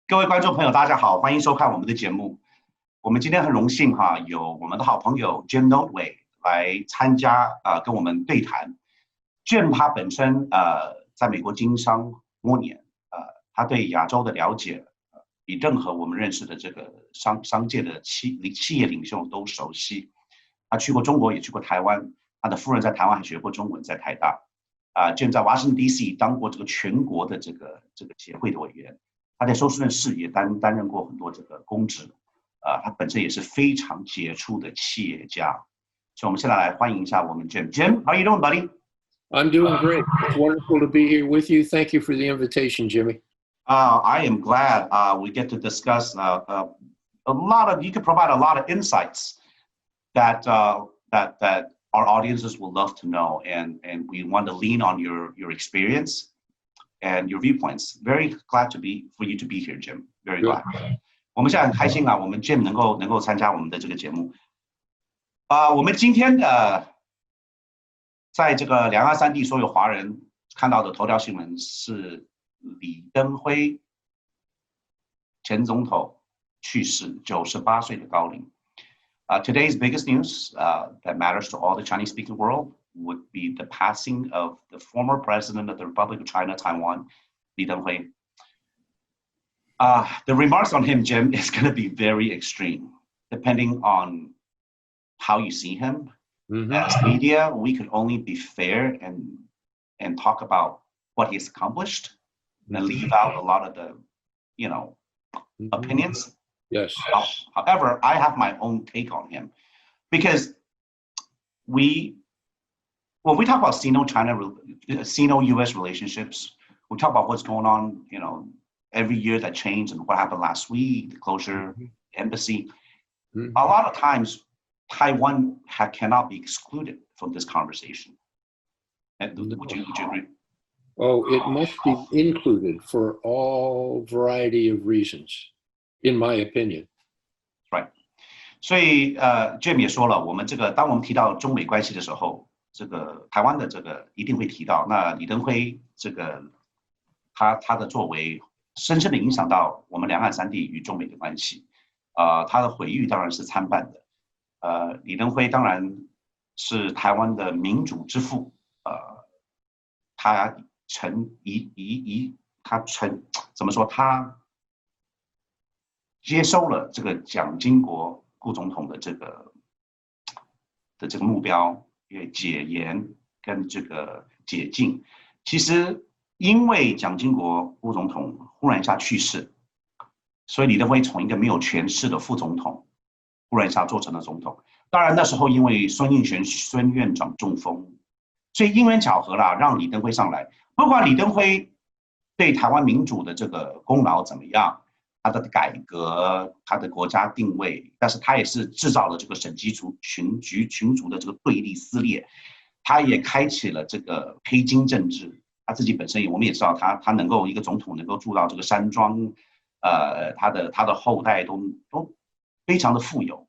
各位观众朋友，大家好，欢迎收看我们的节目。我们今天很荣幸有我们的好朋友 Jim Notway 来参加跟我们对谈。Jim 他本身在美国经商多年，他对亚洲的了解比任何我们认识的这个商界的企业领袖都熟悉。他去过中国，也去过台湾，他的夫人在台湾还学过中文，在台大。Jim 在 Washington D.C. 当过这个全国的这个协会的委员。他在休斯顿市也担任过很多这个公职，他本身也是非常杰出的企业家，所以我们现在来欢迎一下我们 Jim. Jim, how are you doing, buddy? I'm doing great. It's wonderful to be here with you. Thank you for the invitation, Jimmy. I am glad we get to discuss a lot of. You can provide a lot of insights that our audiences will love to know, and we want to lean on your experience.And your viewpoints. Very glad for you to be here, Jim. Very glad. 我们现在很开心我们 Jim 能够参加我们的这个节目。我们今天在这个两岸三地所有华人看到的头条新闻是李登辉前总统去世，98岁的高龄。Today's biggest news that matters to all the Chinese-speaking world.would be the passing of the former president of the Republic of China, Taiwan, Li Denghui. The remarks on him, Jim, is going to be very extreme, depending on how you see him. Mm-hmm. As media, we could only be fair and talk about what he's accomplished and leave out a lot of the, opinions. Yes. However, I have my own take on him because when we talk about Sino-US relationships, we talk about what's going on, every year that changed and what happened last week, the closure, the embassy. Mm-hmm. A lot of times, Taiwan cannot be excluded from this conversation. Would you agree? Oh, it must be included for all variety of reasons, in my opinion. Right. 所以Jim 也说了，当我们提到中美关系的时候，这个台湾的这个一定会提到。那李登辉这个他的作为，深深的影响到我们两岸三地与中美的关系。他的毁誉当然是参半的。李登辉当然是台湾的民主之父。他接收了这个蒋经国副总统的这个目标。解严跟这个解禁，其实因为蒋经国副总统忽然一下去世，所以李登辉从一个没有权势的副总统，忽然一下做成了总统。当然那时候因为孙院长中风，所以因缘巧合啦，让李登辉上来。不管李登辉对台湾民主的这个功劳怎么样，他的改革，他的国家定位，但是他也是制造了这个省级群族的这个对立撕裂，他也开启了这个黑金政治。他自己本身我们也知道他能够一个总统能够住到这个山庄，他的后代都非常的富有，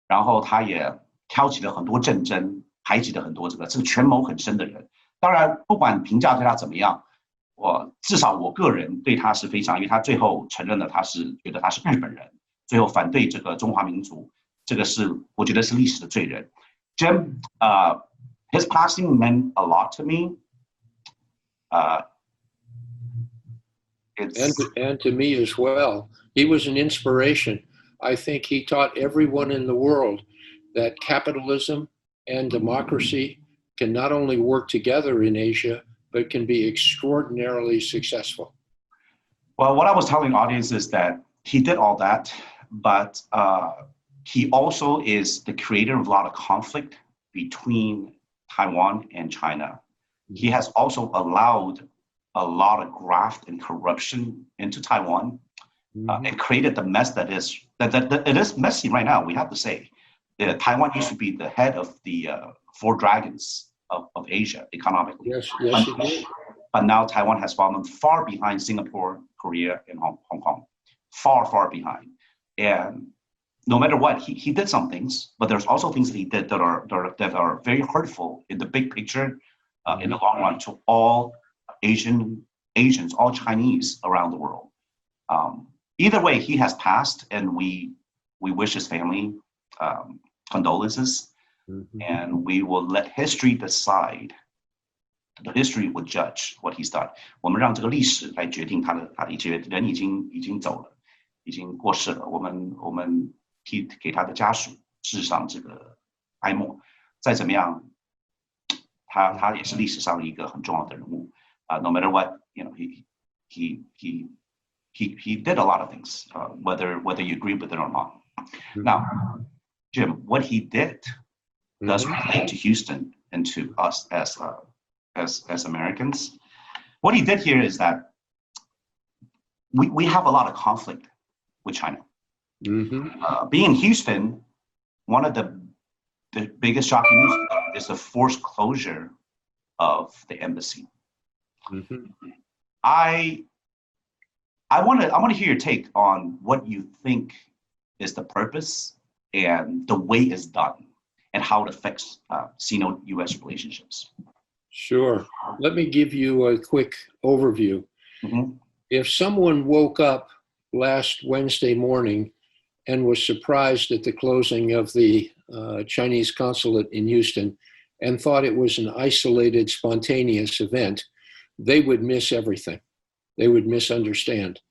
然后他也挑起了很多政争，排挤了很多这个权谋很深的人。当然，不管评价对他怎么样。至少我个人对他是非常，因为他最后承认了觉得他是日本人，最后反对这个中华民族，这个是我觉得是历史的罪人。Jim, his passing meant a lot to me. And to me as well. He was an inspiration. I think he taught everyone in the world that capitalism and democracy can not only work together in Asia,but can be extraordinarily successful. Well, what I was telling the audience is that he did all that, but he also is the creator of a lot of conflict between Taiwan and China. He has also allowed a lot of graft and corruption into Taiwan, and created the mess that it is messy right now, we have to say. Taiwan used to be the head of the four dragons of Asia economically. Yes, it did. But now Taiwan has fallen far behind Singapore, Korea, and Hong Kong. Far behind. And no matter what, he did some things, but there's also things that he did that are very hurtful in the big picture, in the long run, to all Asians, all Chinese around the world. either way, he has passed, and we wish his family condolences, and we will let history decide. The history will judge what he's done. 我们让这个历史来决定他的一切。人已经走了，已经过世了。我们给他的家属致上这个哀莫。再怎么样，他也是历史上的一个很重要的人物。No matter what, you know, he did a lot of things, whether you agree with it or not. Now, Jim, what he did does relate to Houston and to us as Americans. What he did here is that we have a lot of conflict with China. Being in Houston, one of the biggest shocking news is the forced closure of the embassy. I want to hear your take on what you think is the purpose and the way it's done and how it affects Sino-U.S. relationships. Sure. Let me give you a quick overview. If someone woke up last Wednesday morning and was surprised at the closing of the Chinese consulate in Houston and thought it was an isolated, spontaneous event, they would miss everything. They would misunderstand.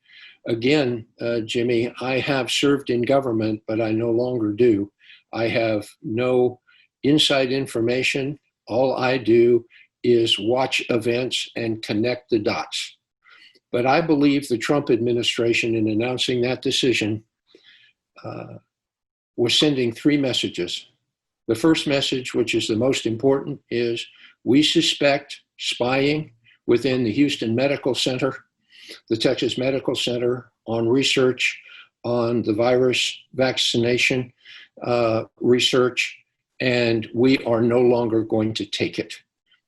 Again, Jimmy, I have served in government, but I no longer do. I have no inside information. All I do is watch events and connect the dots. But I believe the Trump administration, in announcing that decision, was sending three messages. The first message, which is the most important, is we suspect spying within the Houston Medical Center, the Texas Medical Center, on research on the virus vaccination research, and we are no longer going to take it.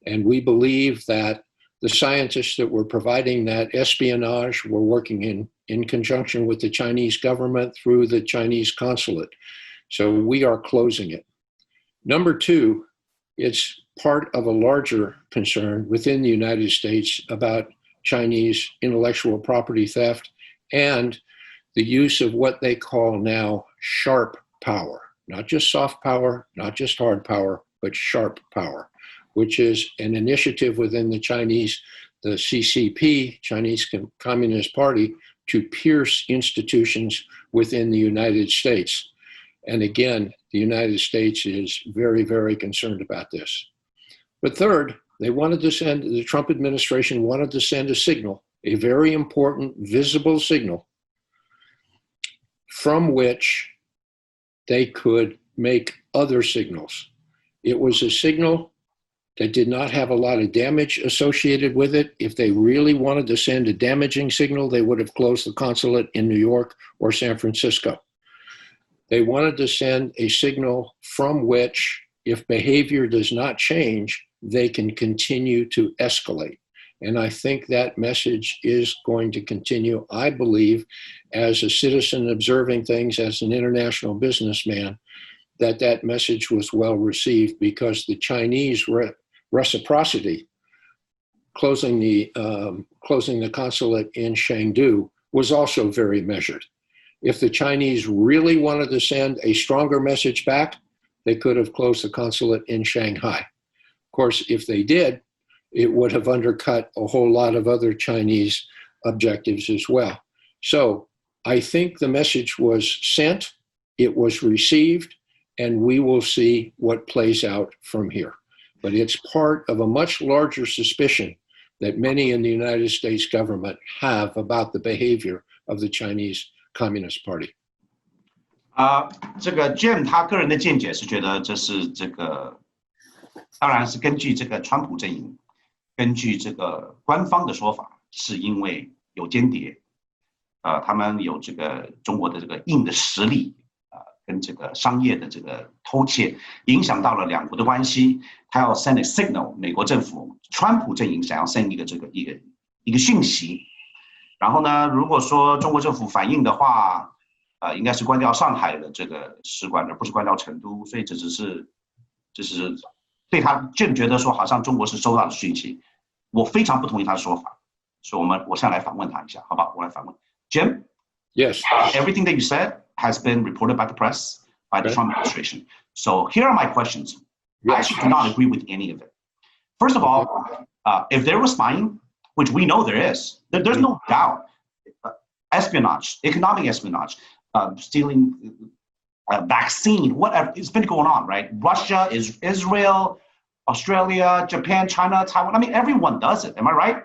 And we believe that the scientists that were providing that espionage were working in conjunction with the Chinese government through the Chinese consulate. So we are closing it. Number two, it's part of a larger concern within the United States about Chinese intellectual property theft and the use of what they call now sharp power, not just soft power, not just hard power, but sharp power, which is an initiative within the Chinese, the CCP, Chinese Communist Party, to pierce institutions within the United States. And again, the United States is very, very concerned about this. But third, the Trump administration wanted to send a signal, a very important, visible signal, from which they could make other signals. It was a signal that did not have a lot of damage associated with it. If they really wanted to send a damaging signal, they would have closed the consulate in New York or San Francisco. They wanted to send a signal from which, if behavior does not change, they can continue to escalate. And I think that message is going to continue. I believe, as a citizen observing things, as an international businessman, that message was well received, because the Chinese reciprocity, closing the consulate in Chengdu, was also very measured. If the Chinese really wanted to send a stronger message back, they could have closed the consulate in Shanghai. Of course, if they did, it would have undercut a whole lot of other Chinese objectives as well. So I think the message was sent, it was received, and we will see what plays out from here. But it's part of a much larger suspicion that many in the United States government have about the behavior of the Chinese Communist Party. 这个 Jim 他个人的见解是觉得这是当然是根据这个川普阵营，根据这个官方的说法，是因为有间谍，他们有这个中国的这个硬的实力，跟这个商业的这个偷窃，影响到了两国的关系。他要 send a signal， 美国政府川普阵营想要 send 一个讯息。然后呢，如果说中国政府反应的话，应该是关掉上海的这个使馆，而不是关掉成都。所以这只是对他Jim觉得说，好像中国是收到了讯息。我非常不同意他的说法，所以我现在来反问他一下，好吧？我来反问 Jim。Yes. Everything that you said has been reported by the press, by the Trump administration. So here are my questions. I actually do not agree with any of it. First of all, if there was spying, which we know there is, there's no doubt, espionage, economic espionage, stealing vaccine, whatever, it's been going on, right? Russia, Israel, Australia, Japan, China, Taiwan. I mean, everyone does it. Am I right?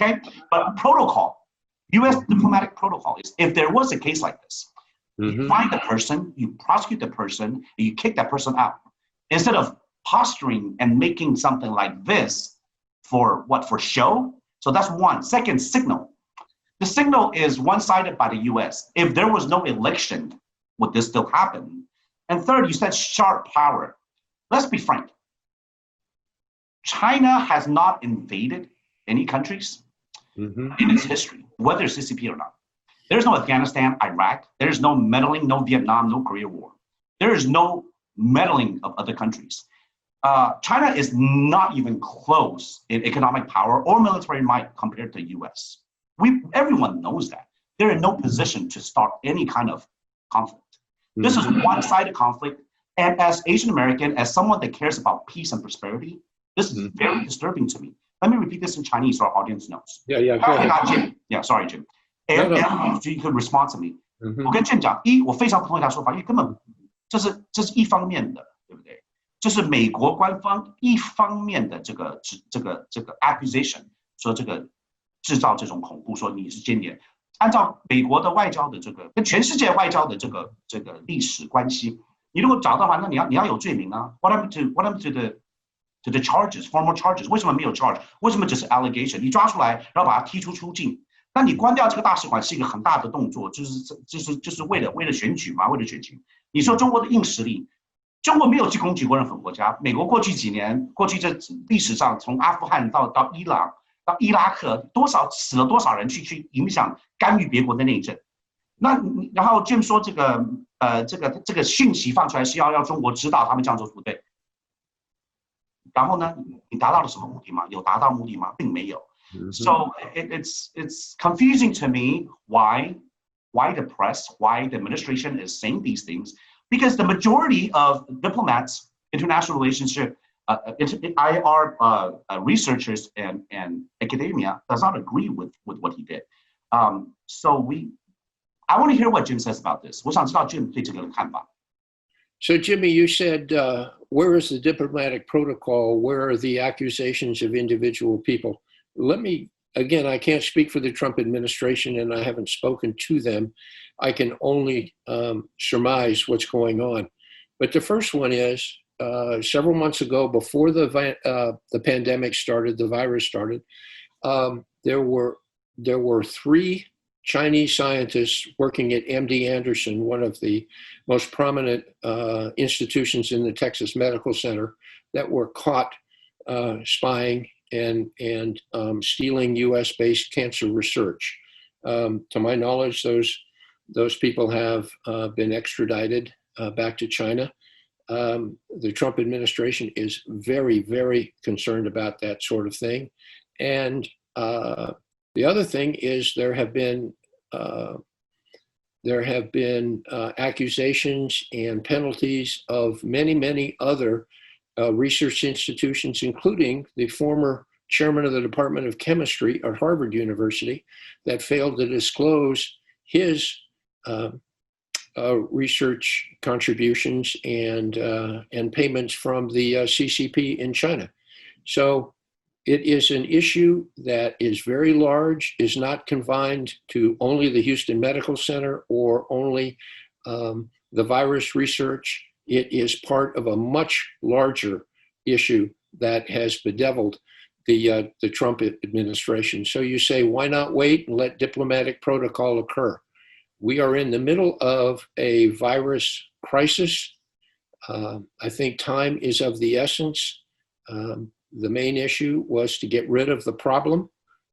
Okay. But protocol, U.S. diplomatic protocol is if there was a case like this, you find the person, you prosecute the person, and you kick that person out. Instead of posturing and making something like this for what? For show? So that's one. Second, signal. The signal is one-sided by the U.S. If there was no election, would this still happen? And third, you said sharp power. Let's be frank. China has not invaded any countries in its history, whether it's CCP or not. There's no Afghanistan, Iraq. There's no meddling, no Vietnam, no Korea War. There is no meddling of other countries. China is not even close in economic power or military might compared to the US. Everyone knows that. They're in no position to start any kind of conflict. This is one-sided conflict. And as Asian American, as someone that cares about peace and prosperity, this is very disturbing to me. Let me repeat this in Chinese so our audience knows. Yeah, go ahead. Jim. Yeah, sorry, Jim. And you could respond to me. 我跟 Jim 讲，我非常不同意他说法，因为根本这是一方面的，对不对？这是美国官方一方面的这个 accusation， 说这个制造这种恐怖，说你是间谍。按照美国的外交的这个跟全世界外交的这个历史关系，你如果找到的话，那你要有罪名啊。What happened to the charges, formal charges？ 为什么没有 charge？ 为什么只是 allegation？ 你抓出来，然后把它踢出境。那你关掉这个大使馆是一个很大的动作，就是为了选举嘛，为了选情。你说中国的硬实力，中国没有去攻击过任何国家。美国过去几年，过去这历史上，从阿富汗到伊朗到伊拉克，死了多少人去影响干预别国的内政？那然后 Jim 说这个讯息放出来是要让中国知道他们这样做不对。然后呢，你达到了什么目的吗？有达到目的吗？并没有。So it's confusing to me why the press, why the administration is saying these things, because the majority of diplomats, international relationship, IR researchers and academia does not agree with what he did. So I want to hear what Jim says about this. 我想知道 Jim 对这个的看法。So Jimmy, you said, where is the diplomatic protocol? Where are the accusations of individual people? Let me, again, I can't speak for the Trump administration and I haven't spoken to them. I can only surmise what's going on. But the first one is several months ago, before the pandemic started, the virus started, there were 3 Chinese scientists working at MD Anderson, one of the most prominent institutions in the Texas Medical Center, that were caught spying and stealing US-based cancer research. To my knowledge, those people have been extradited back to China. The Trump administration is very, very concerned about that sort of thing. And the other thing is there have been accusations and penalties of many other research institutions, including the former chairman of the Department of Chemistry at Harvard University, that failed to disclose his research contributions and payments from the CCP in China. So it is an issue that is very large, is not confined to only the Houston Medical Center or only the virus research. It is part of a much larger issue that has bedeviled the Trump administration. So you say, why not wait and let diplomatic protocol occur? We are in the middle of a virus crisis. I think time is of the essence. The main issue was to get rid of the problem.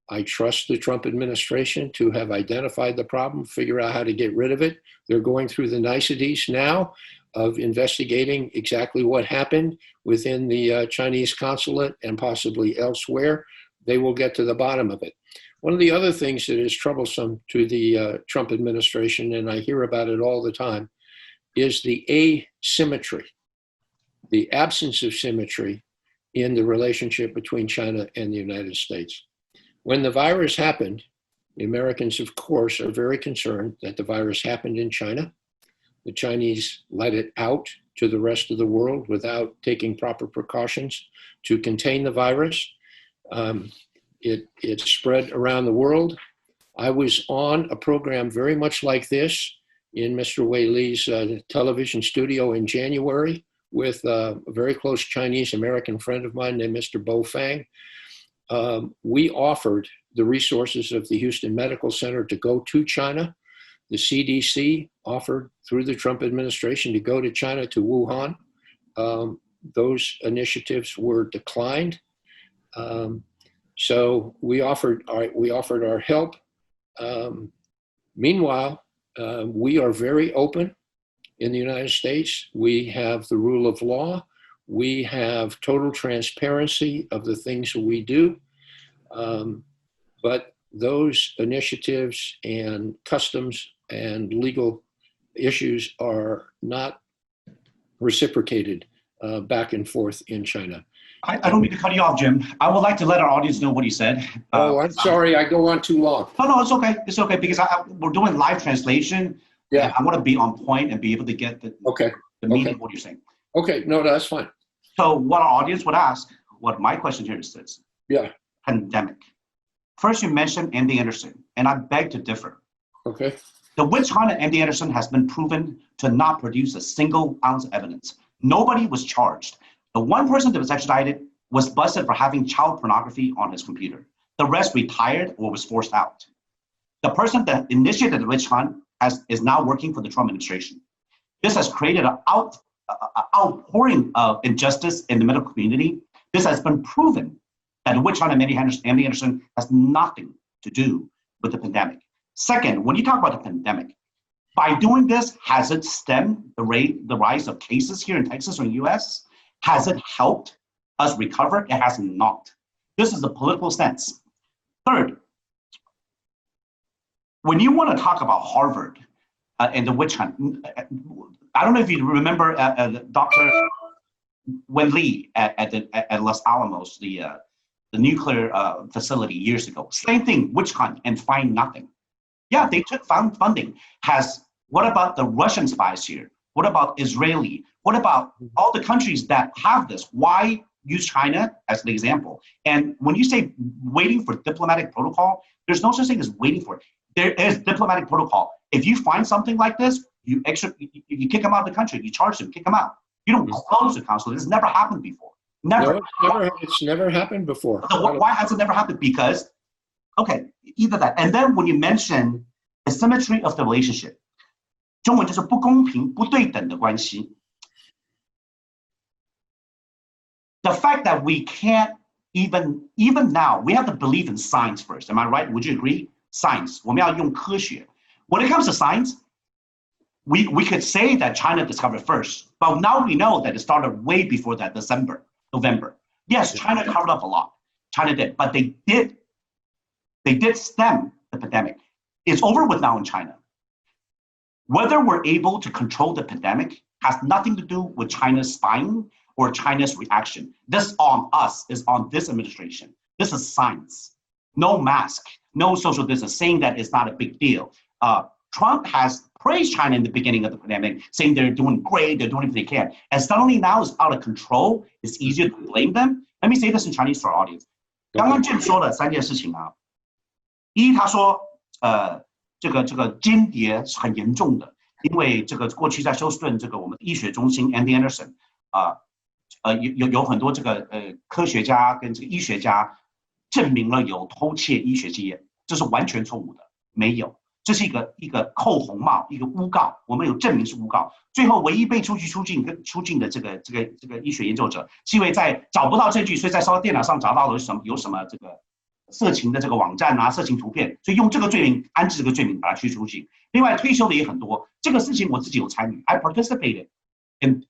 I trust the Trump administration to have identified the problem, figure out how to get rid of it. They're going through the niceties now of investigating exactly what happened within the Chinese consulate and possibly elsewhere. They will get to the bottom of it. One of the other things that is troublesome to the Trump administration, and I hear about it all the time, is the asymmetry, the absence of symmetry in the relationship between China and the United States. When the virus happened, the Americans, of course, are very concerned that the virus happened in China. The Chinese let it out to the rest of the world without taking proper precautions to contain the virus. It spread around the world. I was on a program very much like this in Mr. Wei Li's television studio in January with a very close Chinese-American friend of mine named Mr. Bo Fang. We offered the resources of the Houston Medical Center to go to China. The CDC offered through the Trump administration to go to China, to Wuhan. Those initiatives were declined. So we offered our help. Meanwhile, we are very open in the United States. We have the rule of law. We have total transparency of the things that we do. But those initiatives and customs and legal issues are not reciprocated back and forth in China. I don't mean to cut you off, Jim. I would like to let our audience know what he said. I'm sorry, I go on too long. No, it's okay. It's okay because we're doing live translation. Yeah, I want to be on point and be able to get the meaning of what you're saying. Okay, no, that's fine. So what our audience would ask, what my question here is this. Yeah. Pandemic. First, you mentioned MD Anderson, and I beg to differ. Okay. The witch hunt at MD Anderson has been proven to not produce a single ounce of evidence. Nobody was charged. The one person that was extradited was busted for having child pornography on his computer. The rest retired or was forced out. The person that initiated the witch hunt is now working for the Trump administration. This has created an outpouring of injustice in the medical community. This has been proven that the witch hunt at MD Anderson has nothing to do with the pandemic. Second, when you talk about the pandemic, by doing this, has it stemmed the rise of cases here in Texas or in the US? Has it helped us recover? It has not. This is a political stance. Third, when you want to talk about Harvard and the witch hunt, I don't know if you remember Dr. Wen Li at Los Alamos, the nuclear facility years ago. Same thing, witch hunt and find nothing. Yeah, they took funding. What about the Russian spies here? What about Israeli? What about all the countries that have this? Why use China as an example? And when you say waiting for diplomatic protocol, there's no such thing as waiting for it. There is diplomatic protocol. If you find something like this, you kick them out of the country. You charge them, kick them out. You don't close the consulate. This never happened before. Never. No, it's never happened before. So why has it never happened? Because, okay, either that. And then when you mention the symmetry of the relationship, 中文就是不公平、不对等的关系。The fact that we can't even now, we have to believe in science first. Am I right? Would you agree? Science. 我们要用科学. When it comes to science, we could say that China discovered first, but now we know that it started way before that, November. Yes, China covered up a lot. China did, but they did stem the pandemic. It's over with now in China. Whether we're able to control the pandemic has nothing to do with China's spying or China's reaction. This on us, is on this administration. This is science. No mask, no social distance, saying that it's not a big deal. Trump has praised China in the beginning of the pandemic, saying they're doing great, they're doing everything they can. And suddenly now it's out of control, it's easier to blame them. Let me say this in Chinese for our audience. 刚刚 Jim 说了3件事情啊。一，他说，这个间谍是很严重的，因为这个过去在休斯顿这个我们医学中心 MD Anderson 有很多这个科学家跟这个医学家证明了有偷窃医学经验，这是完全错误的，没有，这是一个扣红帽，一个诬告，我们有证明是诬告。最后唯一被出境的这个医学研究者，是因为在找不到证据，所以在烧电脑上找到了有什么这个色情的这个网站啊，色情图片，所以用这个罪名安置这个罪名把他驱出境。另外退休的也很多，这个事情我自己有参与 ，I participated in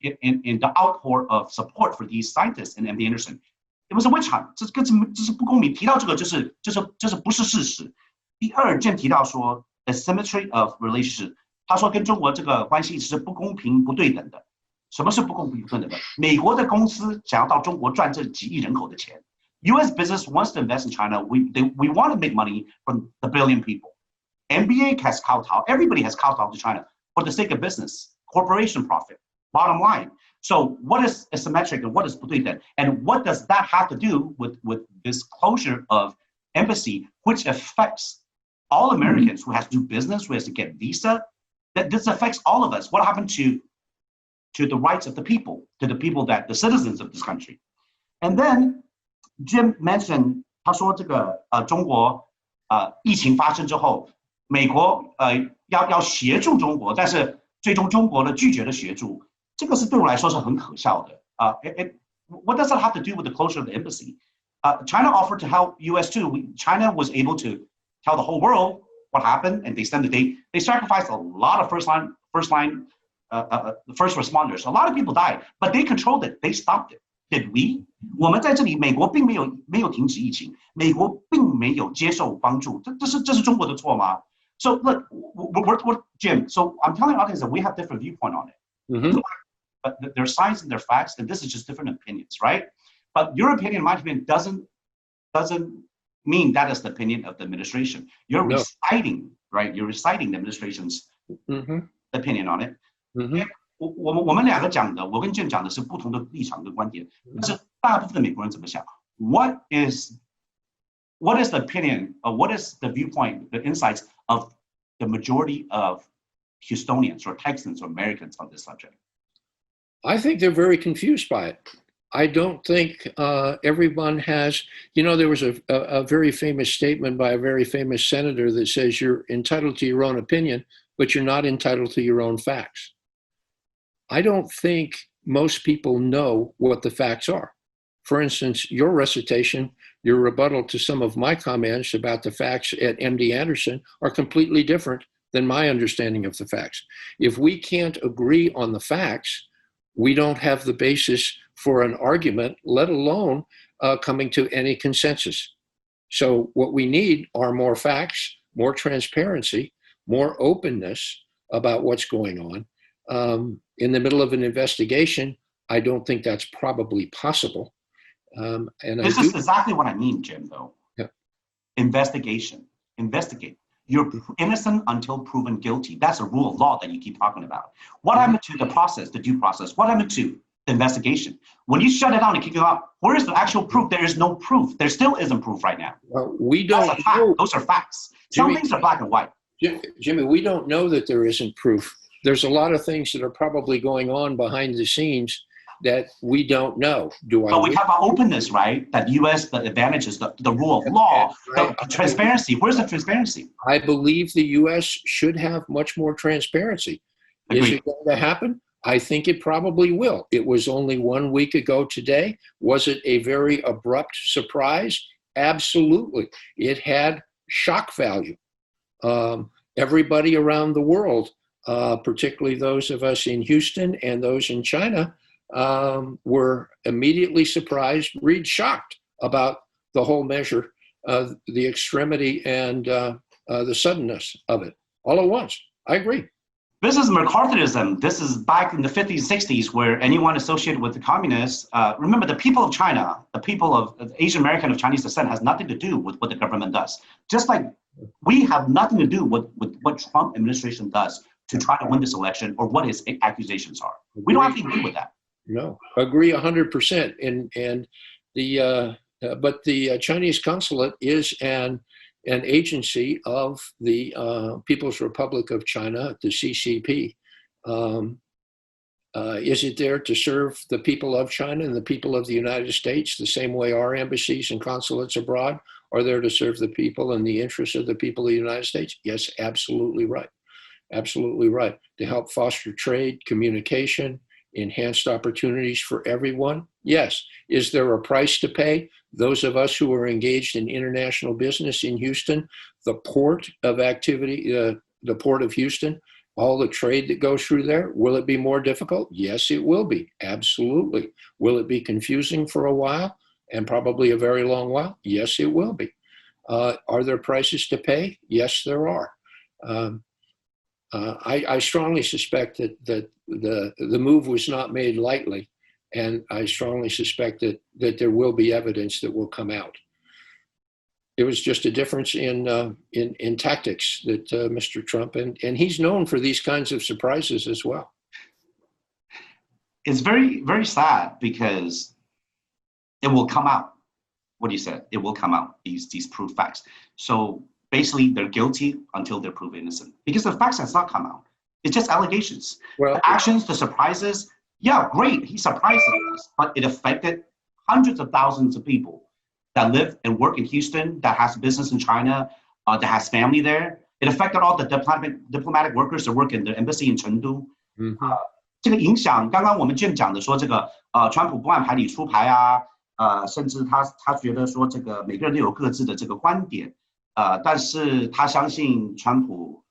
the outpour of support for these scientists in MD Anderson. it was a witch hunt， 这是不公平。提到这个就是不是事实。第二件提到说 asymmetry of relationship， 他说跟中国这个关系是不公平不对等的。什么是不公平不对等的？美国的公司想要到中国赚这几亿人口的钱。U.S. business wants to invest in China. We want to make money from the billion people. NBA has kowtowed. Everybody has kowtowed to China for the sake of business, corporation profit, bottom line. So what is asymmetric and what is 不对等? And what does that have to do with this closure of embassy, which affects all Americans who has to do business, who has to get visa? That this affects all of us. What happened to the rights of the people, to the people that the citizens of this country? And then Jim mentioned， 他说这个中国疫情发生之后，美国要协助中国，但是最终中国呢拒绝了协助，这个是对我来说是很可笑的。What does that have to do with the closure of the embassy? China offered to help U.S. too. China was able to tell the whole world what happened, and they sacrificed a lot of first responders. A lot of people died, but they controlled it. They stopped it. Did we? 我们在这里，美国并没有停止疫情，美国并没有接受帮助，这是中国的错吗 ？So look, we're Jim. So I'm telling audience that we have different viewpoint on it. Mm-hmm. But there are science and there are facts, and this is just different opinions, right? But your opinion, my opinion, doesn't mean that is the opinion of the administration. You're reciting, right? You're reciting the administration's opinion on it. Mm-hmm. 我们两个讲的，我跟 Jim 讲的是不同的立场跟观点，但是大部分的美国人怎么想 ？What is the opinion? What is the viewpoint? The insights of the majority of Houstonians or Texans or Americans on this subject? I think they're very confused by it. I don't think everyone has. You know, there was a very famous statement by a very famous senator that says you're entitled to your own opinion, but you're not entitled to your own facts. I don't think most people know what the facts are. For instance, your recitation, your rebuttal to some of my comments about the facts at MD Anderson are completely different than my understanding of the facts. If we can't agree on the facts, we don't have the basis for an argument, let alone coming to any consensus. So what we need are more facts, more transparency, more openness about what's going on. In the middle of an investigation, I don't think that's probably possible. And this is exactly what I mean, Jim, though. Yeah. Investigate. You're innocent until proven guilty. That's a rule of law that you keep talking about. What happened to the process, the due process? What happened to the investigation? When you shut it down and kick it off, where is the actual proof? There is no proof. There still isn't proof right now. Well, we don't know. Those are facts. Some things are black and white. Jimmy, we don't know that there isn't proof. There's a lot of things that are probably going on behind the scenes that we don't know. But we have our openness, right? That U.S., the advantages, the rule of law, the transparency. Where's the transparency? I believe the U.S. should have much more transparency. Agreed. Is it going to happen? I think it probably will. It was only 1 week ago today. Was it a very abrupt surprise? Absolutely. It had shock value. Everybody around the world, particularly those of us in Houston and those in China, were immediately surprised, shocked about the whole measure, the extremity and the suddenness of it all at once. I agree. This is McCarthyism. This is back in the 50s, 60s, where anyone associated with the communists, remember the people of China, the people of Asian American of Chinese descent has nothing to do with what the government does. Just like we have nothing to do with what Trump administration does to try to win this election or what his accusations are. We don't have to agree with that. No, agree 100%. And but the Chinese consulate is an agency of the People's Republic of China, the CCP. Is it there to serve the people of China and the people of the United States the same way our embassies and consulates abroad are there to serve the people and the interests of the people of the United States? Yes, absolutely right. Absolutely right. To help foster trade, communication, enhanced opportunities for everyone? Yes. Is there a price to pay? Those of us who are engaged in international business in Houston, the port of activity, the port of Houston, all the trade that goes through there, will it be more difficult? Yes, it will be. Absolutely. Will it be confusing for a while? and probably a very long while? Yes, it will be. Are there prices to pay? Yes, there are. I strongly suspect that the move was not made lightly, and I strongly suspect that there will be evidence that will come out. It was just a difference in tactics that Mr. Trump, and he's known for these kinds of surprises as well. It's very, very sad because it will come out. What you said, it will come out, these proved facts. So basically they're guilty until they're proven innocent, because the facts has not come out. It's just allegations. Well, the actions, the surprises, yeah, great, he surprised us, but it affected hundreds of thousands of people that live and work in Houston, that has business in China, that has family there. It affected all the diplomatic workers that work in the embassy in Chengdu. 这个影响，刚刚我们Jim讲的说，这个川普不按牌理出牌啊，甚至他觉得说，这个每个人都有各自的这个观点，但是他相信川普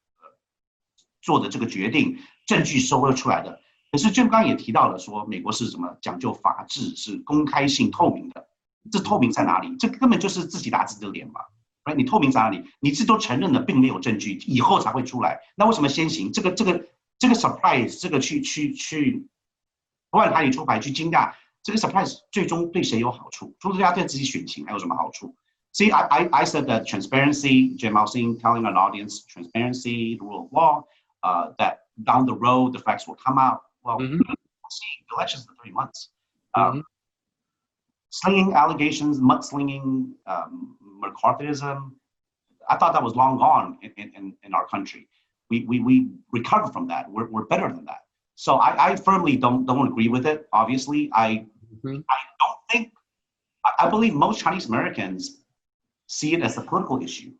做的这个决定，证据收了出来的。可是Jim刚刚也提到了说，美国是什么讲究法治，是公开性、透明的。这透明在哪里？这根本就是自己打自己的脸嘛。你透明在哪里？你自己都承认了，并没有证据，以后才会出来。那为什么先行？这个 surprise， 这个去不按牌理出牌去惊讶，这个 surprise 最终对谁有好处？除了大家对自己选情还有什么好处？ See, I said that transparency, Jim Alsing telling an audience transparency, the rule of law, that down the road the facts will come out. Well, we'll see elections in 3 months. Slinging allegations, mudslinging, McCarthyism, I thought that was long gone in our country. We recovered from that. We're better than that. So I firmly don't agree with it. Obviously, I don't think. I believe most Chinese Americans see it as a political issue.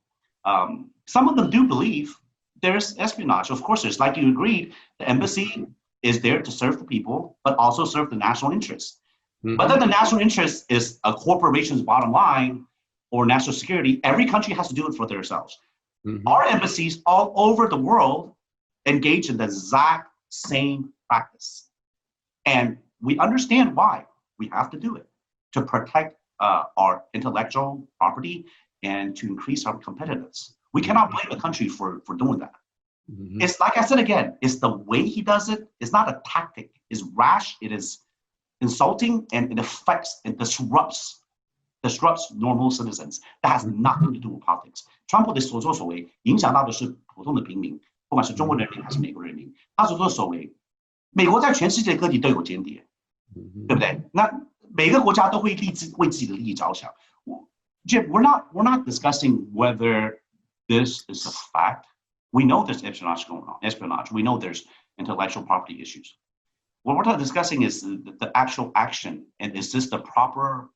Some of them do believe there's espionage. Of course, there's, like you agreed, the embassy is there to serve the people, but also serve the national interest. But then the national interest is a corporation's bottom line or national security. Every country has to do it for themselves. Our embassies all over the world engage in the exact same practice. And we understand why we have to do it, to protect our intellectual property and to increase our competitiveness. We cannot blame the country for doing that. It's like I said again, it's the way he does it. It's not a tactic. It's rash. It is insulting, and it affects and disrupts normal citizens. That has nothing to do with politics. 川普的所作所为影响到的是普通的平民，不管是中国人民还是美国人民。他所作所为，美国在全世界各地都有间谍，对不对？那每个国家都会为自己的利益着想。Jim, we're not discussing whether this is a fact. We know there's espionage going on. Espionage. We know there's intellectual property issues. What we're discussing is the actual action, and is this the proper,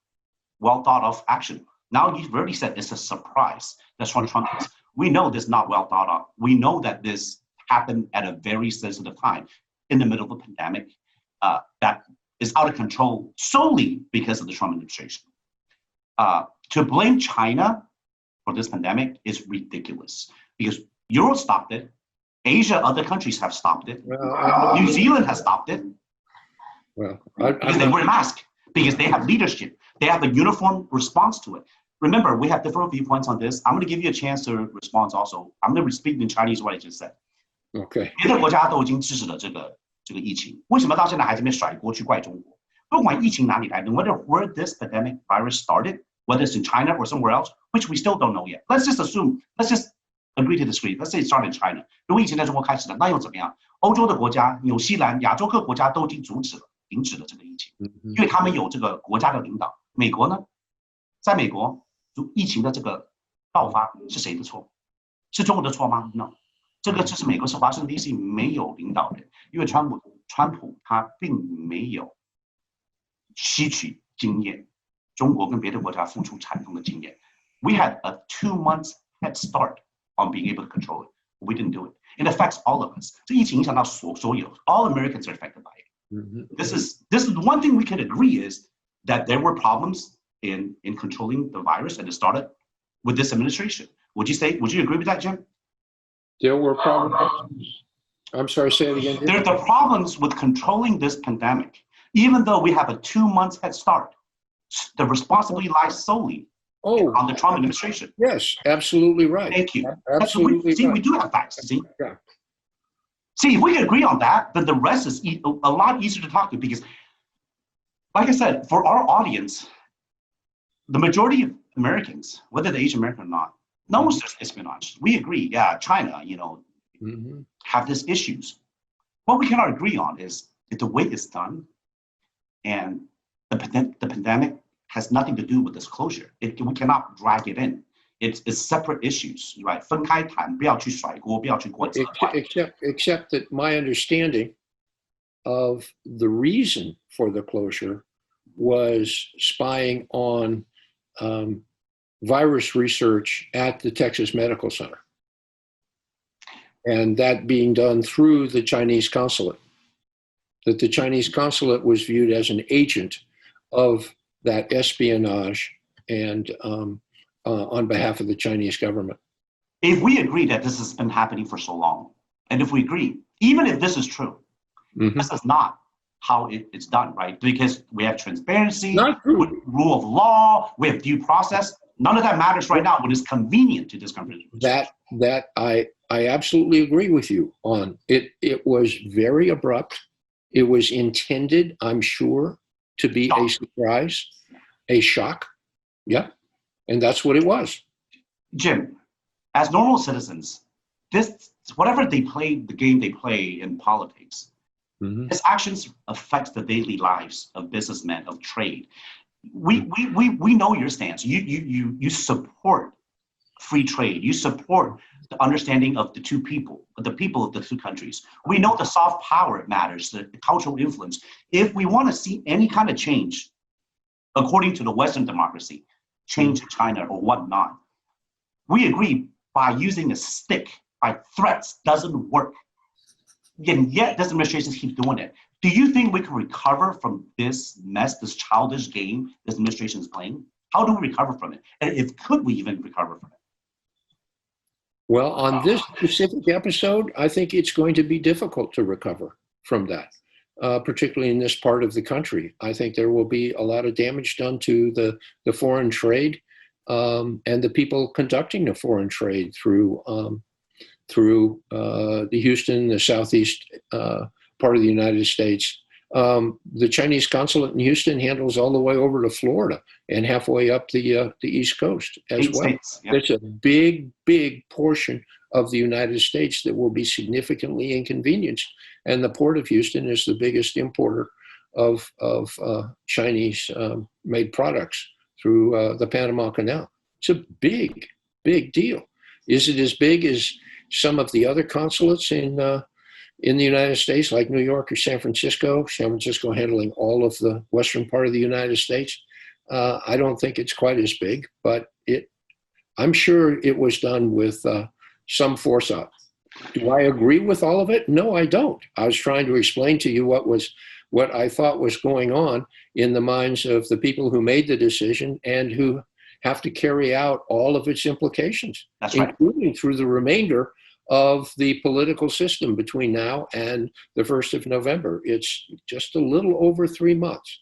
well thought of action? Now you've already said it's a surprise. That's what Trump is. We know this is not well thought of. We know that this happened at a very sensitive time in the middle of a pandemic that is out of control solely because of the Trump administration. To blame China for this pandemic is ridiculous because Europe stopped it. Asia, other countries have stopped it. New Zealand has stopped it. Well, because they wear a mask, because they have leadership. They have a uniform response to it. Remember, we have different viewpoints on this. I'm going to give you a chance to respond also. I'm going to speak in Chinese what I just said. Okay. 别的国家都已经制止了这个疫情，为什么到现在还这边甩锅去怪中国？不管疫情哪里来的 ，whether where this pandemic virus started, whether it's in China or somewhere else, which we still don't know yet. Let's just assume. Let's just agree to disagree. Let's say it started in China. 如果疫情在中国开始了，那又怎么样？欧洲的国家、纽西兰、亚洲各国家都已经停止了这个疫情，因为他们有这个国家的领导。美国呢，在美国疫情的这个爆发是谁的错？是中国的错吗 ？No， 这个就是美国是华盛顿 DC 没有领导人，因为川普他并没有吸取经验，中国跟别的国家付出惨痛的经验。We had a 2 months head start on being able to control it. We didn't do it. It affects all of us. 这疫情影响到所有 all Americans are affected by it. This is one thing we can agree is that there were problems in controlling the virus, and it started with this administration. Would you agree with that, Jim? There were problems. I'm sorry, say it again. There are problems with controlling this pandemic, even though we have a 2 months head start. The responsibility lies solely on the Trump administration. Yes, absolutely right. Thank you. Absolutely See, right. we do have facts. See? Yeah. See, if we agree on that, then the rest is a lot easier to talk to because, like I said, for our audience, the majority of Americans, whether they're Asian American or not, knows there's espionage. We agree, yeah, China, have these issues. What we cannot agree on is the way it's done, and the pandemic has nothing to do with disclosure. We cannot drag it in. It's separate issues, right? 分开谈，不要去甩锅，不要去过责怪。Except that my understanding of the reason for the closure was spying on virus research at the Texas Medical Center, and that being done through the Chinese consulate. That the Chinese consulate was viewed as an agent of that espionage and on behalf of the Chinese government. If we agree that this has been happening for so long, and if we agree, even if this is true, this is not how it's done, right? Because we have transparency, rule of law, we have due process. None of that matters right now when it's convenient to this country. That I absolutely agree with you on. It was very abrupt. It was intended, I'm sure, to be a surprise, a shock. Yeah. And that's what it was. Jim, as normal citizens, whatever they play, the game they play in politics, his actions affects the daily lives of businessmen, of trade. We know your stance. You support free trade. You support the understanding of the people of the two countries. We know the soft power matters, the cultural influence. If we want to see any kind of change, according to the Western democracy, change in China or whatnot, we agree by using a stick, by threats, doesn't work. And yet this administration keeps doing it. Do you think we can recover from this mess, this childish game this administration is playing? How do we recover from it? And could we even recover from it? Well, on this specific episode, I think it's going to be difficult to recover from that, particularly in this part of the country. I think there will be a lot of damage done to the foreign trade and the people conducting the foreign trade through the Houston, the southeast part of the United States. The Chinese consulate in Houston handles all the way over to Florida and halfway up the East Coast as well. It's a big portion of the United States that will be significantly inconvenienced. And the Port of Houston is the biggest importer of Chinese made products through the Panama Canal. It's a big deal. Is it as big as some of the other consulates in the United States, like New York or San Francisco handling all of the western part of the United States? I don't think it's quite as big, but I'm sure it was done with some forethought. Do I agree with all of it? No, I don't. I was trying to explain to you what I thought was going on in the minds of the people who made the decision and who have to carry out all of its implications, including through the remainder of the political system between now and the 1st of November. It's just a little over 3 months.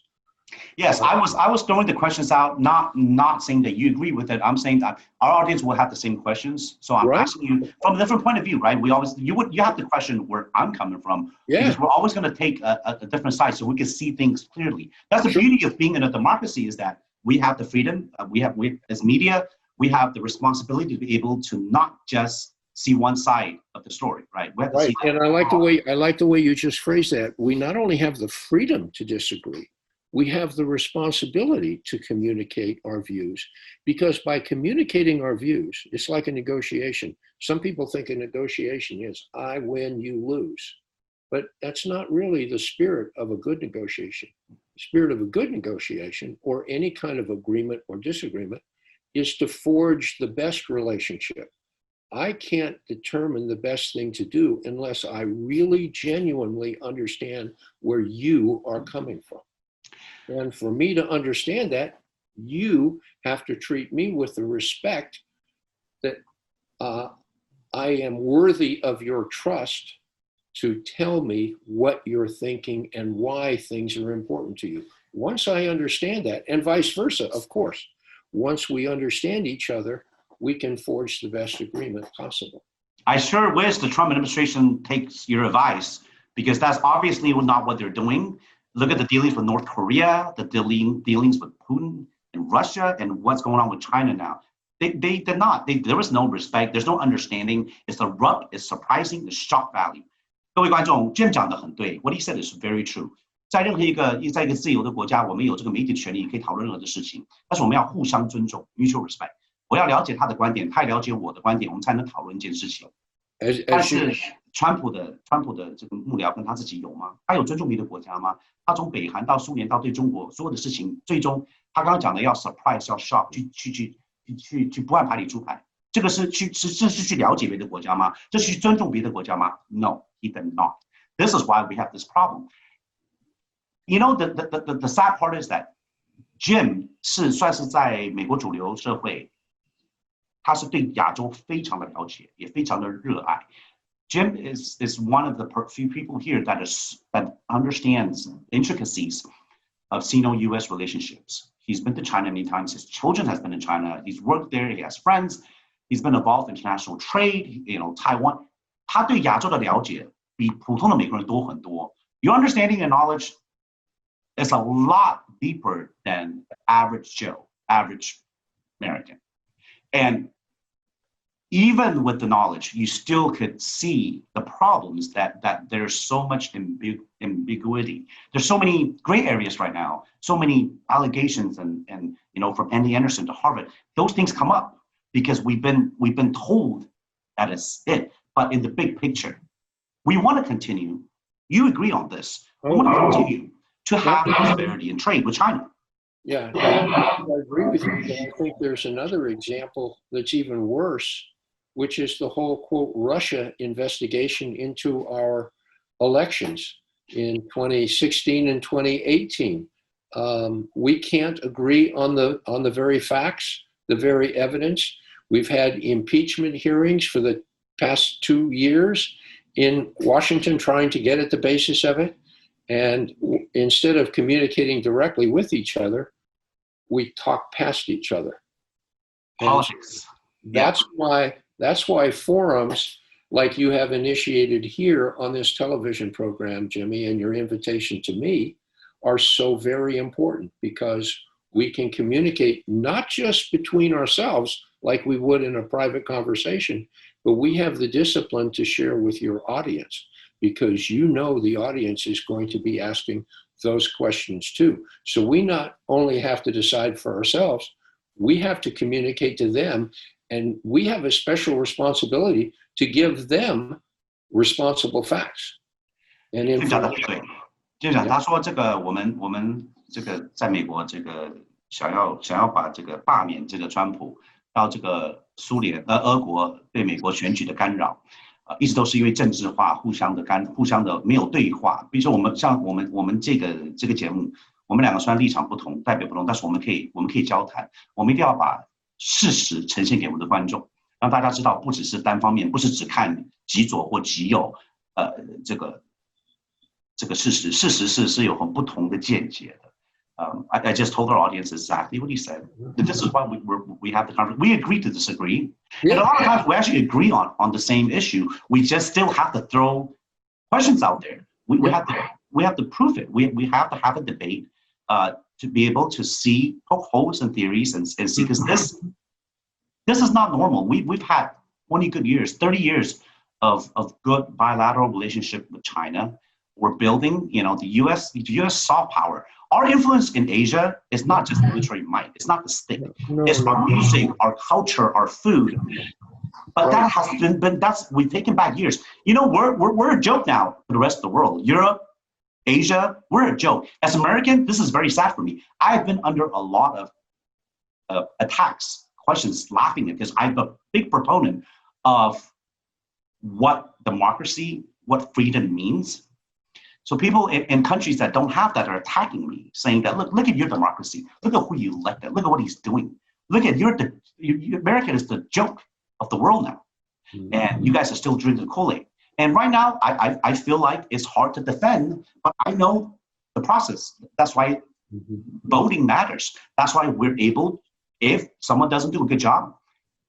Yes, I was throwing the questions out, not saying that you agree with it. I'm saying that our audience will have the same questions. So I'm asking you from a different point of view, right? You have to question where I'm coming from, because we're always going to take a different side so we can see things clearly. That's the beauty of being in a democracy, is that we have the freedom. We as media, we have the responsibility to be able to not just see one side of the story, right? We have to see that. And I like the way you just phrased that. We not only have the freedom to disagree, we have the responsibility to communicate our views, because by communicating our views, it's like a negotiation. Some people think a negotiation is I win, you lose, but that's not really the spirit of a good negotiation. The spirit of a good negotiation, or any kind of agreement or disagreement, is to forge the best relationship. I can't determine the best thing to do unless I really genuinely understand where you are coming from. And for me to understand that, you have to treat me with the respect that I am worthy of your trust to tell me what you're thinking and why things are important to you. Once I understand that, and vice versa, of course, once we understand each other, we can forge the best agreement possible. I sure wish the Trump administration takes your advice, because that's obviously not what they're doing. Look at the dealings with North Korea, the dealings with Putin and Russia, and what's going on with China now. They did not. There was no respect. There's no understanding. It's abrupt. It's surprising. It's shock value. 各位观众 ，Jim 讲的很对。What he said is very true. 在任何一个自由的国家，我们有这个媒体的权利，可以讨论任何的事情，但是我们要互相尊重 （mutual respect）。我要了解他的观点，他也了解我的观点，我们才能讨论一件事情。但是川普的这个幕僚跟他自己有吗？他有尊重别的国家吗？他从北韩到苏联到对中国所有的事情，最终他刚刚讲的要 surprise 要 shock 去不按牌理出牌，这个是去了解别的国家吗？这是去尊重别的国家吗 ？No, he did not. This is why we have this problem. You know, the sad part is that Jim 算是在美国主流社会，他是对亚洲非常的了解，也非常的热爱。Jim is one of the few people here that understands intricacies of Sino-U.S. relationships. He's been to China many times. His children has been in China. He's worked there. He has friends. He's been involved in international trade. Taiwan. 他对亚洲的了解比普通的美国人多很多。Your understanding and knowledge is a lot deeper than average Joe, average American. And even with the knowledge, you still could see the problems that there's so much ambiguity. There's so many gray areas right now, so many allegations and from Andy Anderson to Harvard, those things come up because we've been told that it's it. But in the big picture, we want to continue. You agree on this. We want to continue to have prosperity and trade with China. Yeah, I agree with you. But I think there's another example that's even worse, which is the whole, quote, Russia investigation into our elections in 2016 and 2018. We can't agree on the very facts, the very evidence. We've had impeachment hearings for the past 2 years in Washington trying to get at the basis of it. And instead of communicating directly with each other, we talk past each other. Politics. That's why forums like you have initiated here on this television program, Jimmy, and your invitation to me are so very important, because we can communicate not just between ourselves like we would in a private conversation, but we have the discipline to share with your audience, because the audience is going to be asking those questions too. So we not only have to decide for ourselves, we have to communicate to them, and we have a special responsibility to give them responsible facts and information. 就讲他说这个我们这个在美国这个想要把这个罢免这个川普到这个俄国对美国选举的干扰，一直都是因为政治化，互相的没有对话。比如说我们这个节目，我们两个虽然立场不同，代表不同，但是我们可以交谈。我们一定要把事实呈现给我们的观众，让大家知道不只是单方面，不是只看极左或极右，这个事实是有很不同的见解的。I just told our audience exactly what he said. This is why we have the conversation. We agree to disagree. Yeah. And a lot of times we actually agree on the same issue. We just still have to throw questions out there. We have to prove it. We have to have a debate to be able to see poke holes in theories and see, because this is not normal. We've had 20 good years, 30 years of good bilateral relationship with China. We're building, the U.S. soft power. Our influence in Asia is not just military might. It's not the stick. It's our music, our culture, our food. But that has we've taken back years. We're a joke now for the rest of the world. Europe, Asia, we're a joke. As American, this is very sad for me. I've been under a lot of attacks, questions, laughing at, because I'm a big proponent of what democracy, what freedom means. So people in countries that don't have that are attacking me, saying that, look at your democracy. Look at who you elected. Look at what he's doing. Look at America is the joke of the world now. And you guys are still drinking the Kool-Aid. And right now, I feel like it's hard to defend, but I know the process. That's why Voting matters. That's why we're able, if someone doesn't do a good job,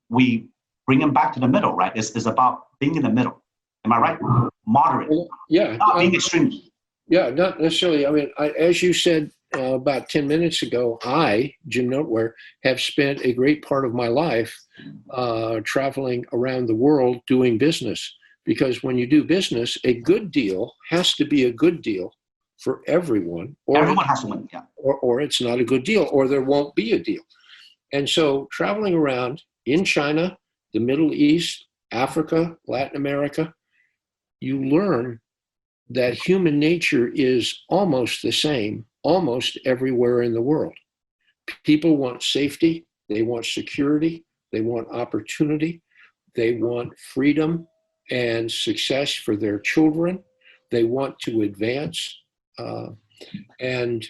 we bring them back to the middle, right? It's about being in the middle. Am I right? Moderate. Yeah. Not being extreme. Yeah, not necessarily. I mean, as you said about 10 minutes ago, I, Jim Noteware, have spent a great part of my life traveling around the world doing business. Because when you do business, a good deal has to be a good deal for everyone. Or everyone has to win, yeah. Or it's not a good deal, or there won't be a deal. And so traveling around in China, the Middle East, Africa, Latin America, you learn that human nature is almost the same, almost everywhere in the world. People want safety, they want security, they want opportunity, they want freedom and success for their children, they want to advance. And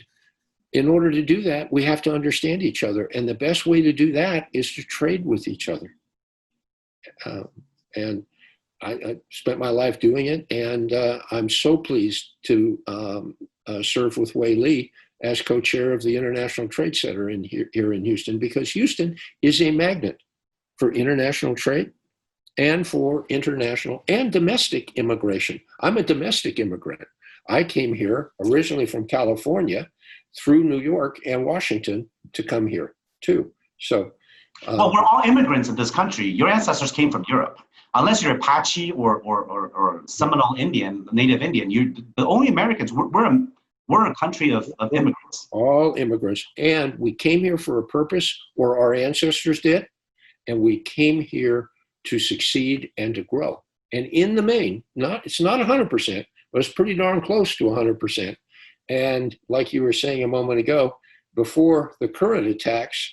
in order to do that, we have to understand each other. And the best way to do that is to trade with each other. And I spent my life doing it, and I'm so pleased to serve with Wei Li as co-chair of the International Trade Center here in Houston, because Houston is a magnet for international trade and for international and domestic immigration. I'm a domestic immigrant. I came here originally from California through New York and Washington to come here too. So, well, we're all immigrants in this country. Your ancestors came from Europe. Unless you're Apache or Seminole Indian, Native Indian, you're the only Americans. We're a country of immigrants. All immigrants. And we came here for a purpose, or our ancestors did, and we came here to succeed and to grow. And in the main, it's not 100%, but it's pretty darn close to 100%. And like you were saying a moment ago, before the current attacks,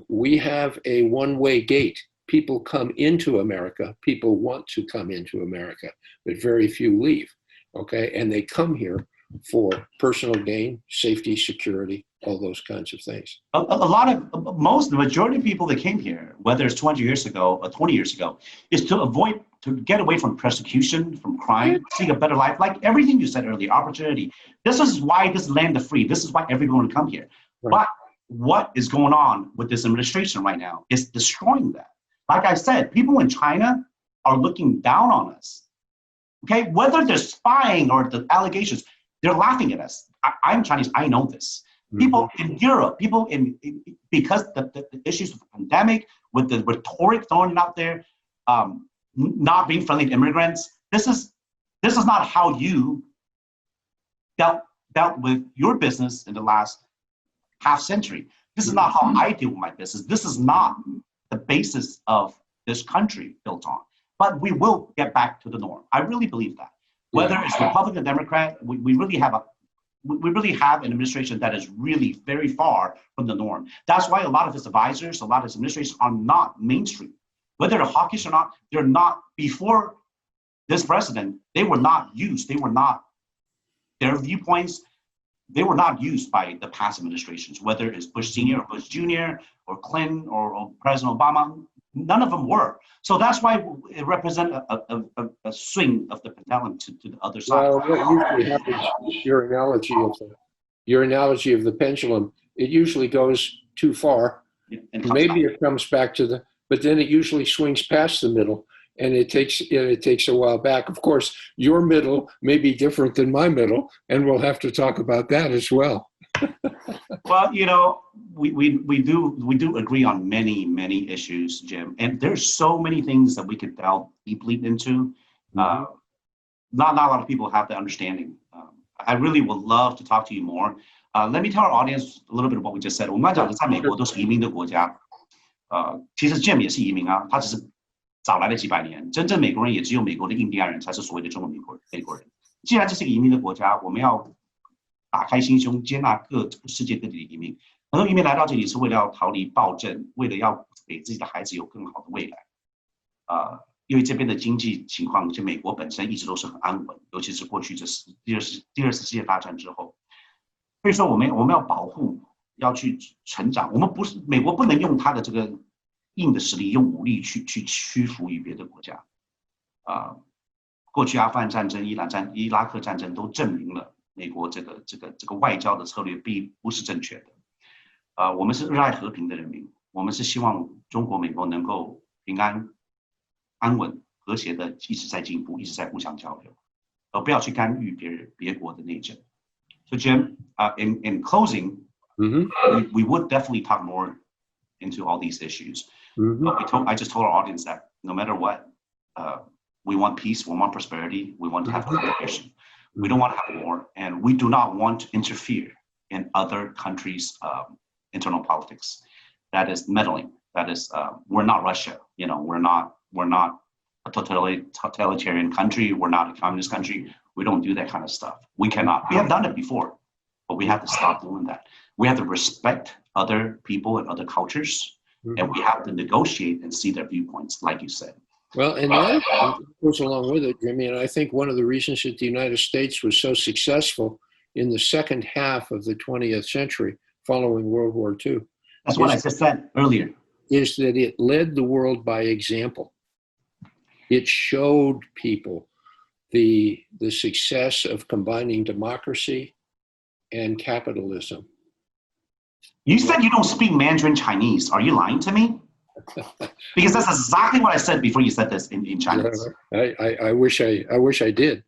we have a one-way gate. People come into America. People want to come into America, but very few leave, okay? And they come here for personal gain, safety, security, all those kinds of things. The majority of people that came here, whether it's 20 years ago or 20 years ago, is to get away from persecution, from crime, seek a better life, like everything you said earlier, opportunity. This is why this land of free. This is why everyone would come here. Right. But what is going on with this administration right now is destroying that. Like I said, people in China are looking down on us. Okay, whether they're spying or the allegations, they're laughing at us. I'm Chinese, I know this. People in Europe, because the issues of the pandemic, with the rhetoric thrown out there, not being friendly to immigrants, this is not how you dealt with your business in the last half century. This is not how I deal with my business. This is not the basis of this country built on. But we will get back to the norm. I really believe that. Whether it's Republican, Democrat, we really have an administration that is really very far from the norm. That's why a lot of his advisors, a lot of his administrations are not mainstream. Whether they're hawkish or not, they're not. Before this president, they were not used. Their viewpoints, they were not used by the past administrations, whether it's Bush Sr. or Bush Jr. or Clinton or President Obama. None of them were. So that's why it represents a swing of the pendulum to the other side. Well, what usually happens, your analogy of the pendulum, it usually goes too far. Maybe it comes back but then it usually swings past the middle, and it takes a while back. Of course, your middle may be different than my middle, and we'll have to talk about that as well. Well, we do agree on many issues, Jim, and there's so many things that we could delve deeply into. Not a lot of people have the understanding. I really would love to talk to you more. Let me tell our audience a little bit of what we just said. 我们刚讲的，在美国都是移民的国家，其实 Jim 也是移民啊，他只是早来了几百年，真正美国人也只有美国的印第安人才是所谓的中国美国人。既然这是一个移民的国家，我们要打开心胸，接纳世界各地的移民。很多移民来到这里是为了要逃离暴政，为了要给自己的孩子有更好的未来。因为这边的经济情况，就美国本身一直都是很安稳，尤其是过去第二次世界大战之后。所以说，我们要保护，要去成长。美国不能用它的这个硬的实力，用武力去屈服于别的国家。过去阿富汗战争、伊拉克战争都证明了，美国这个外交的策略并不是正确的。我们是热爱和平的人民，我们是希望中国、美国能够平安、安稳、和谐的一直在进步，一直在互相交流，而不要去干预别国的内政。So Jim, in closing, we would definitely talk more into all these issues. But I just told our audience that no matter what, we want peace, we want prosperity, we want to have cooperation. We don't want to have war, and we do not want to interfere in other countries' internal politics. That is meddling. That is, we're not Russia. We're not a totalitarian country. We're not a communist country. We don't do that kind of stuff. We cannot. We have done it before, but we have to stop doing that. We have to respect other people and other cultures, and we have to negotiate and see their viewpoints, like you said. Well, and the other thing that goes along with it, Jimmy, and I think one of the reasons that the United States was so successful in the second half of the 20th century following World War II. That's what I just said earlier. Is that it led the world by example. It showed people the success of combining democracy and capitalism. You said you don't speak Mandarin Chinese. Are you lying to me? Because that's exactly what I said before you said this in Chinese. I wish I did.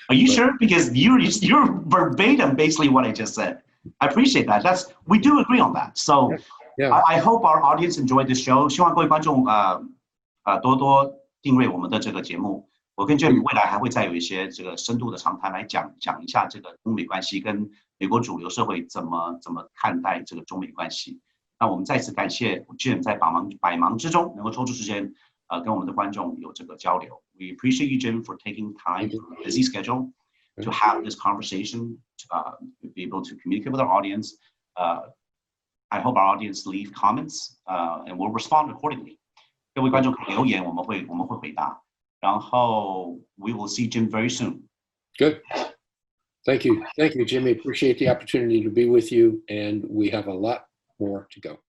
Are you sure? Because you're verbatim basically what I just said. I appreciate that. We do agree on that. So yeah. I hope our audience enjoyed this show. 希望各位观众多多订阅我们的这个节目。我跟 Jim 未来还会再有一些这个深度的长谈来讲一下这个中美关系跟美国主流社会怎么看待这个中美关系。那我们再次感谢 Jim 在百忙之中能够抽出时间跟我们的观众有这个交流。We appreciate you, Jim, for taking time from a busy schedule to have this conversation, to be able to communicate with our audience. I hope our audience leave comments, and we'll respond accordingly. 各位观众可以留言，我们会回答。然后 we will see Jim very soon. Good. Thank you, Jimmy. Appreciate the opportunity to be with you, and we have a lot more to go.